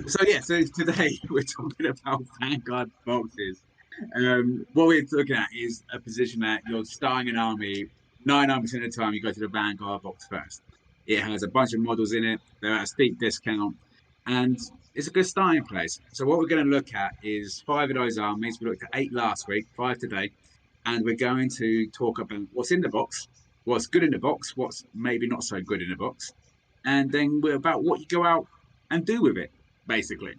So today we're talking about Vanguard boxes. What we're looking at is a position that you're starting an army. 99% of the time, you go to the Vanguard box first. It has a bunch of models in it. They're at a steep discount, and it's a good starting place. So what we're going to look at is five of those armies. We looked at eight last week, five today, and we're going to talk about what's in the box, what's good in the box, what's maybe not so good in the box, and then we're about what you go out and do with it, basically.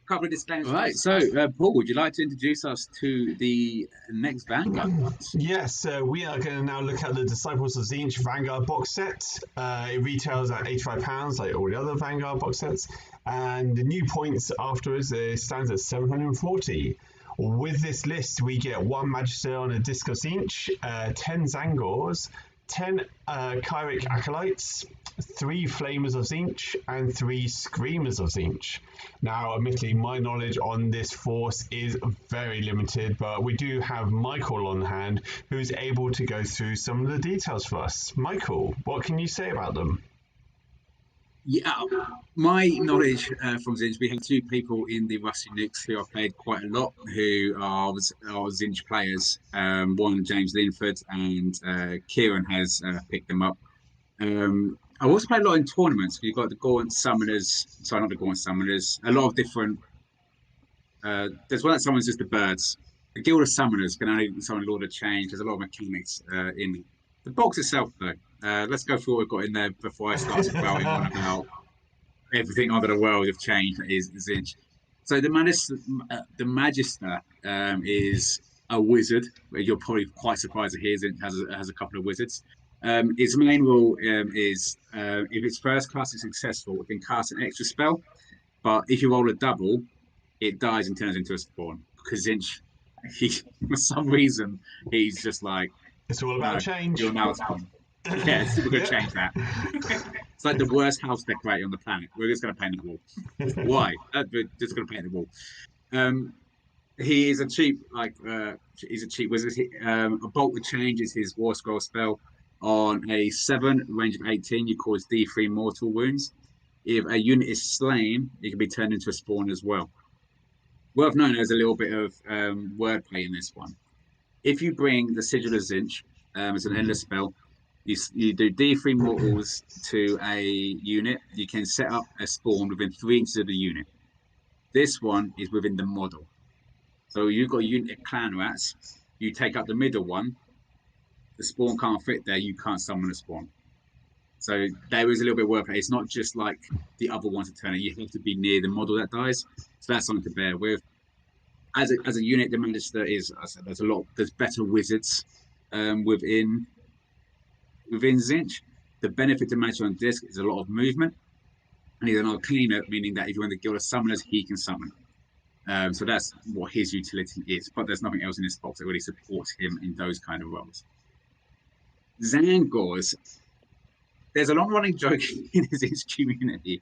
Couple of disclaimers Right. first. So, Paul, would you like to introduce us to the next Vanguard box? Yes, we are going to now look at the Disciples of Tzeentch Vanguard box set. It retails at £85, like all the other Vanguard box sets, and the new points afterwards stands at 740. With this list, we get one Magister on a Disc of Tzeentch, 10 Zangors, 10 Kyric Acolytes, 3 Flamers of Tzeentch, and 3 Screamers of Tzeentch. Now, admittedly, my knowledge on this force is very limited, but we do have Michael on hand who's able to go through some of the details for us. Michael, what can you say about them? Yeah, my knowledge from Zinch, we have two people in the Rusty Nukes who I've played quite a lot, who are Zinch players. One, James Linford, and Kieran has picked them up. I've also played a lot in tournaments. You've got the Gaunt Summoners, sorry, not the Gaunt Summoners, a lot of different. There's one that summons just the birds. The Guild of Summoners can only summon Lord of Change. There's a lot of mechanics in the box itself, though. Let's go through what we've got in there before I start spouting on about everything under the world of change that is Zinch. So the Magister is a wizard. You're probably quite surprised to hear Zinch has a couple of wizards. Its main rule is if its first class is successful, it can cast an extra spell. But if you roll a double, it dies and turns into a spawn. Because Zinch, he, for some reason, he's just like, It's all about no, change. you're now a spawn. Yes, we're going to change that. It's like the worst house decorator on the planet. We're just going to paint the wall. Why? We're just going to paint the wall. He is a cheap, he's a cheap wizard. A bolt of change is his war scroll spell. On a 7, range of 18, you cause D3 mortal wounds. If a unit is slain, it can be turned into a spawn as well. Worth knowing, there's a little bit of wordplay in this one. If you bring the Sigil of Zinch as an endless spell, you do D3 mortals to a unit. You can set up a spawn within 3 inches of the unit. This one is within the model. So you've got a unit of clan rats. You take up the middle one. The spawn can't fit there. You can't summon a spawn. So there is a little bit of work. It's not just like the other ones to turn it. You have to be near the model that dies. So that's something to bear with. As a unit, the Magister is, I said, there's better wizards within Zinch. The benefit to Magister on disc is a lot of movement. And he's an Arcana, meaning that if you're in the Guild of Summoners, he can summon. So that's what his utility is. But there's nothing else in this box that really supports him in those kind of roles. Zangors, there's a long running joke in the Zinch community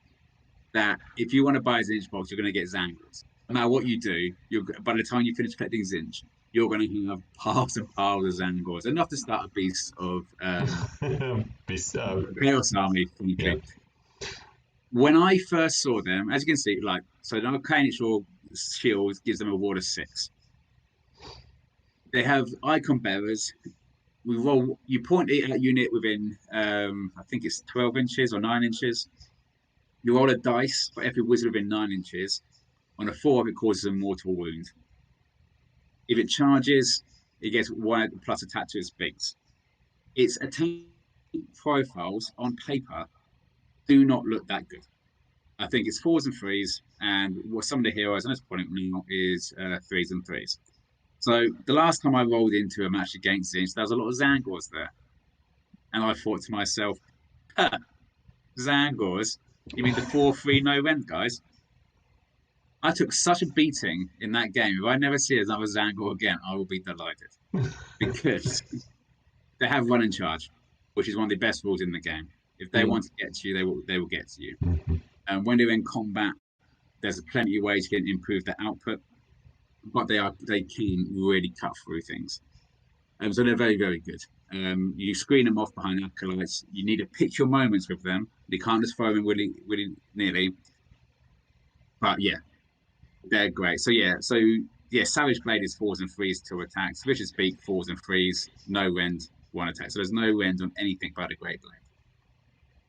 that if you want to buy a Zinch box, you're going to get Zangors. No matter what you do, by the time you finish collecting Zinch, you're going to have piles and piles of Zangors, enough to start a beast of Chaos Army, frankly. Yeah. When I first saw them, as you can see, so the Arcanic Shield gives them a ward of 6. They have icon bearers. You point it at a unit within, I think it's 12 inches or 9 inches. You roll a dice for every wizard within 9 inches. On a 4, it causes a mortal wound. If it charges, it gets 1 plus attack to its beaks. Its attack profiles on paper do not look that good. I think it's 4s and 3s, and what some of the heroes, and this point now, is 3s and 3s. So the last time I rolled into a match against Zinch, there was a lot of Zangors there. And I thought to myself, Zangors? You mean the 4-3 no rent guys? I took such a beating in that game. If I never see another Zangor again, I will be delighted. Because they have run and charge, which is one of the best rules in the game. If they want to get to you, they will get to you. And when they're in combat, there's plenty of ways you can improve their output, but they can really cut through things. So they're very, very good. You screen them off behind acolytes. You need to pick your moments with them. You can't just throw them really, really nearly. But yeah, they're great. So Savage Blade is 4s and 3s to attacks. Vicious Beak 4s and 3s, no rend, 1 attack. So there's no rend on anything but a Great Blade.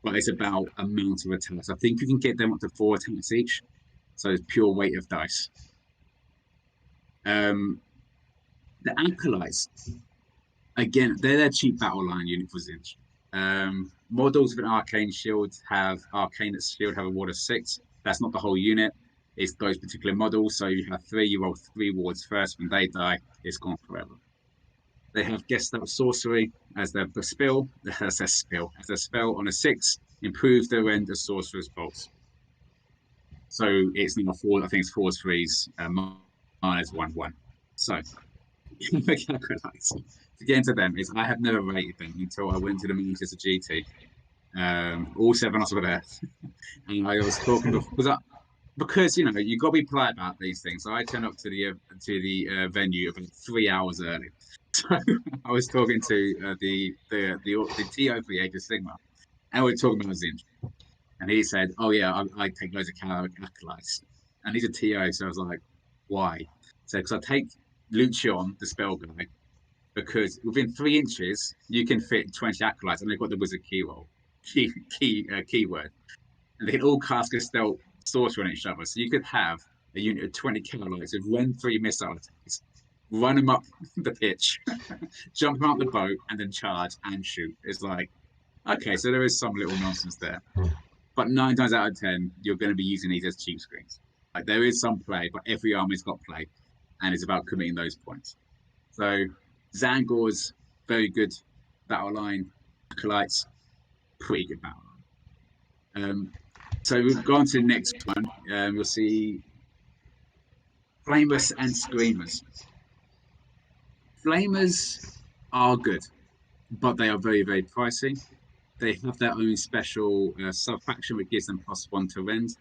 But it's about amount of attacks. I think you can get them up to 4 attacks each. So it's pure weight of dice. The Acolytes, again, they're their cheap battle line unit for Tzeentch. Models with an Arcane Shield have Arcane Shield have a ward of 6. That's not the whole unit. It's those particular models. So you have 3, you roll 3 wards first. When they die, it's gone forever. They have Guest Up Sorcery as their spell. As their spell on a 6, improves the rend of Sorcerer's Bolts. So it's not 4. I think it's 4s, 3s, minus 1/1. So to get into them is I have never rated them until I went to the Manchester GT. All 7 of us were there, and I was talking because you know you got to be polite about these things. So I turned up to the venue about 3 hours early. So I was talking to the TO for the Age of Sigma, and we were talking about Tzeentch. And he said, "Oh yeah, I take loads of Acolytes," and he's a TO. So I was like, "Why?" So because I take Lucian, the spell guy, because within 3 inches you can fit 20 Acolytes, and they've got the wizard keyword, and they can all cast a stealth sorcery on each other. So you could have a unit of 20 Acolytes with run 3 missile attacks, run them up the pitch, jump them out the boat, and then charge and shoot. It's like, okay, so there is some little nonsense there. But 9 times out of 10, you're going to be using these as cheap screens. Like there is some play, but every army's got play, and it's about committing those points. So Zangor's very good battle line. Acolytes, pretty good battle line. So we've gone to the next one. We'll see Flamers and Screamers. Flamers are good, but they are very, very pricey. They have their own special sub-faction which gives them +1 to rend.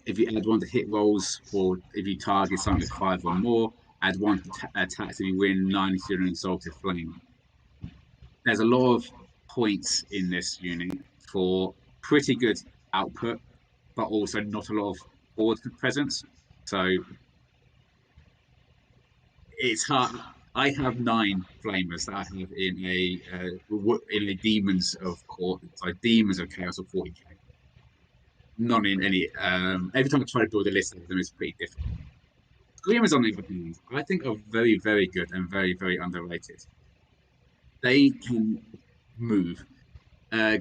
If you add 1 to hit rolls, or if you target something with 5 or more, add 1 to attacks if you win 9 if you're an Exalted Flame. There's a lot of points in this unit for pretty good output, but also not a lot of board presence. So it's hard. I have 9 Flamers that I have in a Demons of Chaos of 40k. Not in any. Every time I try to build a list of them, it's pretty difficult. Screamers, on the other hand, I think are very, very good and very, very underrated. They can move.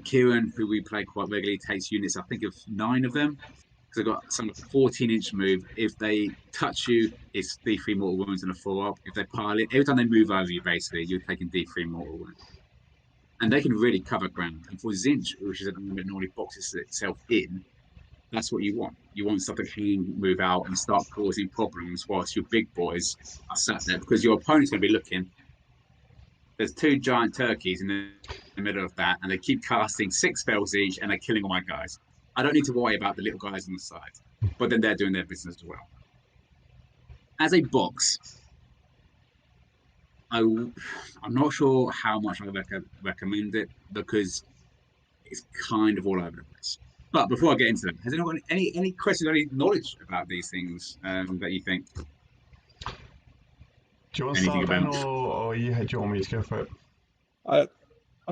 Kieran, who we play quite regularly, takes units. I think of 9 of them. Because they've got some 14-inch move. If they touch you, it's D3 mortal wounds and a 4-up. If they pile it, every time they move over you, basically, you're taking D3 mortal wounds. And they can really cover ground. And for Tzeentch, which is an army that normally boxes itself in, that's what you want. You want stuff that can move out and start causing problems whilst your big boys are sat there. Because your opponent's going to be looking. There's 2 giant turkeys in the middle of that, and they keep casting 6 spells each, and they're killing all my guys. I don't need to worry about the little guys on the side, but then they're doing their business as well. As a box, I'm not sure how much I recommend it because it's kind of all over the place. But before I get into them, has anyone got any questions or any knowledge about these things that you think? Do you want to start, Ben, or do you want me to go for it? I've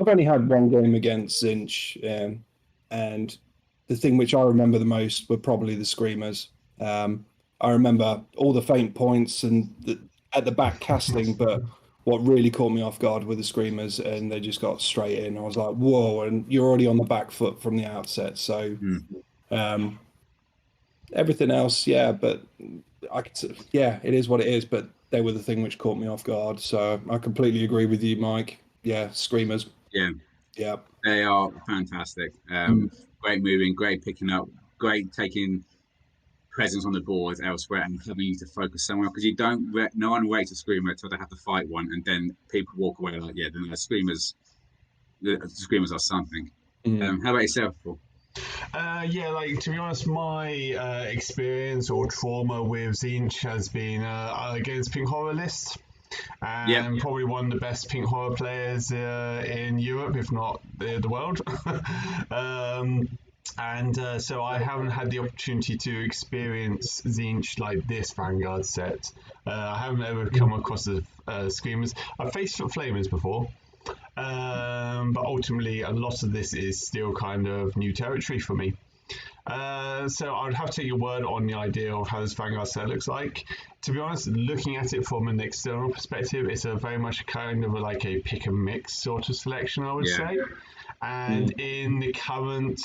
only had 1 game against Tzeentch, and the thing which I remember the most were probably the Screamers. I remember all the faint points and at the back casting, but what really caught me off guard were the Screamers, and they just got straight in. I was like, whoa, and you're already on the back foot from the outset. So everything else, yeah, but it is what it is, but they were the thing which caught me off guard. So I completely agree with you, Mike. Yeah, Screamers. Yeah. They are fantastic. Great moving, great picking up, great taking presence on the board elsewhere and having you to focus somewhere, because you don't. No one waits a Screamer until they have to fight one, and then people walk away like, yeah, then the Screamers are something. How about yourself, Paul? To be honest, my experience or trauma with Tzeentch has been against Pink Horror List. And probably one of the best Pink Horror players in Europe, if not the world. And so I haven't had the opportunity to experience Tzeentch like this Vanguard set. I haven't ever come across the Screamers. I've faced Flamers before, but ultimately a lot of this is still kind of new territory for me. So I'd have to take your word on the idea of how this Vanguard set looks like. To be honest, looking at it from an external perspective, it's a very much kind of like a pick and mix sort of selection, I would say. And in the current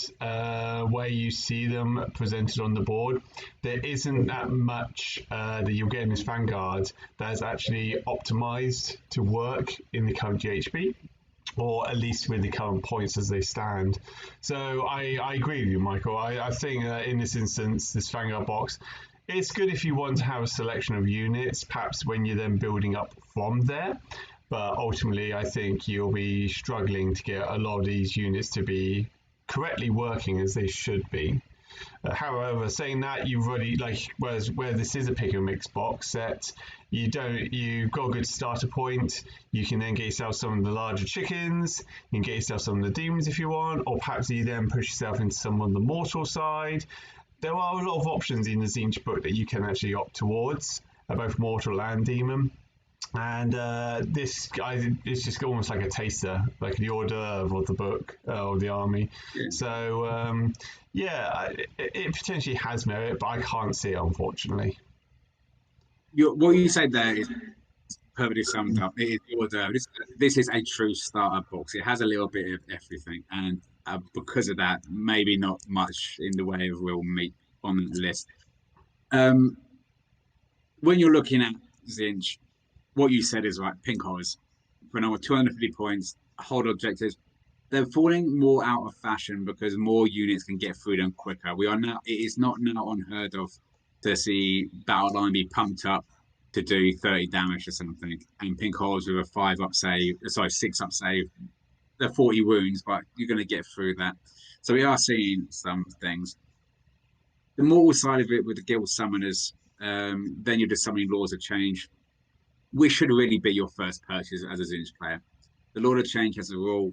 way you see them presented on the board, there isn't that much that you'll get in this Vanguard that is actually optimized to work in the current GHB, or at least with the current points as they stand. So I agree with you, Michael. I think in this instance, this Vanguard box, it's good if you want to have a selection of units, perhaps when you're then building up from there. But ultimately, I think you'll be struggling to get a lot of these units to be correctly working as they should be. However, saying that, you've already, like, where this is a pick and mix box set, you've got a good starter point. You can then get yourself some of the larger chickens, you can get yourself some of the demons if you want, or perhaps you then push yourself into some on the mortal side. There are a lot of options in the Tzeentch book that you can actually opt towards, both mortal and demon. And this guy is just almost like a taster, like the hors d'oeuvre of the book, of the army. So it potentially has merit, but I can't see it, unfortunately. What you said there is perfectly summed up. It is the hors d'oeuvre. This is a true starter box. It has a little bit of everything, and because of that, maybe not much in the way of real meat on the list. When you're looking at Tzeentch, what you said is right. Pink horrors for another 250 points, hold objectives. They're falling more out of fashion because more units can get through them quicker. It is not now unheard of to see battle line be pumped up to do 30 damage or something, and pink horrors with a 6 up save. They're 40 wounds, but you're going to get through that. So we are seeing some things. The mortal side of it with the guild summoners, then you're just summoning laws of change, which should really be your first purchase as a Tzeentch player. The Lord of Change has a rule,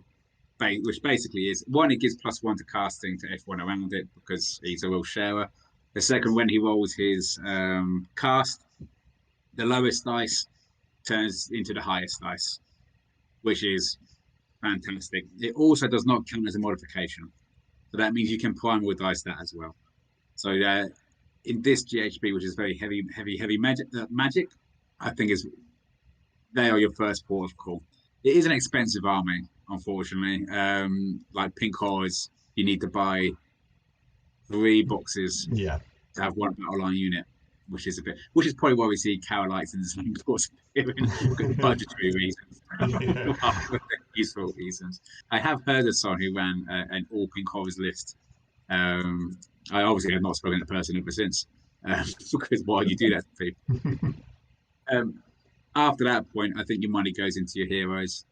which basically is, one, it gives +1 to casting to everyone around it because he's a real sharer. The second, when he rolls his cast, the lowest dice turns into the highest dice, which is fantastic. It also does not count as a modification. So that means you can primal dice that as well. So in this GHB, which is very heavy magic, I think they are your first port of call. It is an expensive army, unfortunately. Like pink horrors, you need to buy 3 boxes to have 1 battle line unit, which is probably why we see Carolites in the same course because budgetary reasons, useful reasons. I have heard of someone who ran an all pink horrors list. I obviously have not spoken to the person ever since, because why do you do that to people? After that point, I think your money goes into your heroes,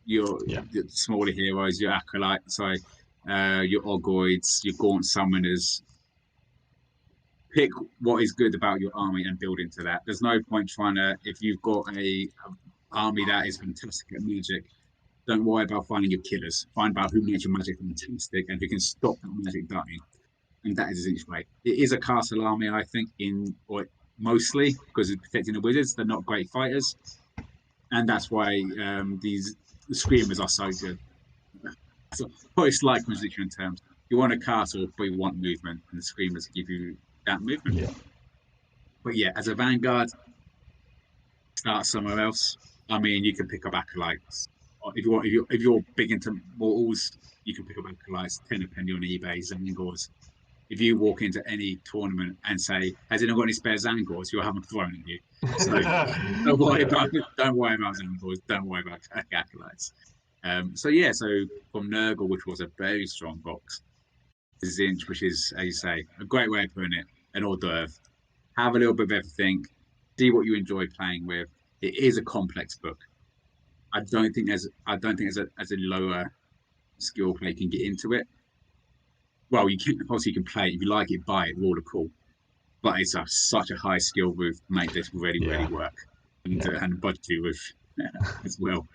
your smaller heroes, your acolytes, your ogoids, your gaunt summoners. Pick what is good about your army and build into that. There's no point trying to, if you've got a army that is fantastic at magic, don't worry about finding your killers. Find out who makes your magic fantastic and who can stop that magic dying. And that is Tzeentch way. It is a castle army, I think, mostly because it's protecting the wizards. They're not great fighters, and that's why these screamers are so good. So probably slight contradiction in terms. You want a castle, but you want movement, and the screamers give you that movement. But as a Vanguard, start somewhere else. I mean, you can pick up acolytes. If you're big into mortals, you can pick up acolytes. 10 a penny on eBay, Zangors. If you walk into any tournament and say, "Has anyone got any spare Zangors?" you'll have them thrown at you. So don't worry about Zangors. Don't worry about acolytes. So from Nurgle, which was a very strong box, to Tzeentch, which is, as you say, a great way of putting it, an hors d'oeuvre. Have a little bit of everything. See what you enjoy playing with. It is a complex book. I don't think as a lower skill player can get into it. Well, you can play it. If you like it, buy it. All are cool, but it's such a high skill move to make this really work, and budgetary with as well.